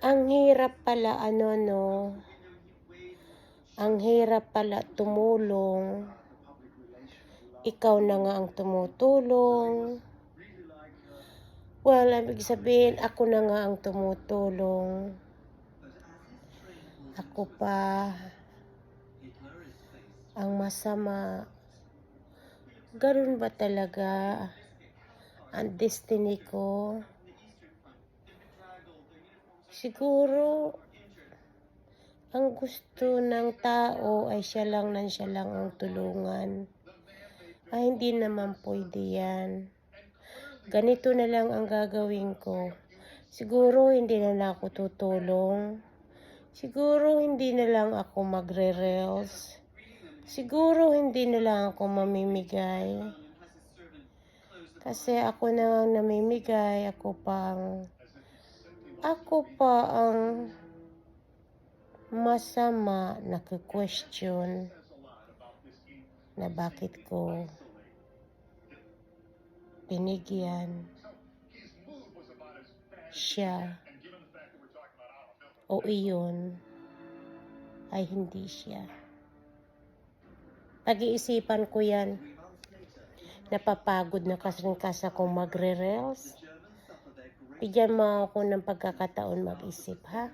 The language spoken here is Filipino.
Ang hirap pala no, ang hirap pala tumulong. Ikaw na nga ang tumutulong. Well, ibig sabihin, ako na nga ang tumutulong. Ako pa ang masama. Ganun ba talaga ang destiny ko? Siguro, ang gusto ng tao ay siya lang ang tulungan. Ay, hindi naman pwede yan. Ganito na lang ang gagawin ko. Siguro, hindi na lang ako tutulong. Siguro, hindi na lang ako magre-reels. Siguro, hindi na lang ako mamimigay. Kasi ako na ang namimigay, ako pa ang masama nagko-question na bakit ko binigyan siya o iyon ay hindi siya. Pag-iisipan ko yan. Napapagod na kasi akong magre-reels. Bigyan mo ako ng pagkakataon mag-isip, ha?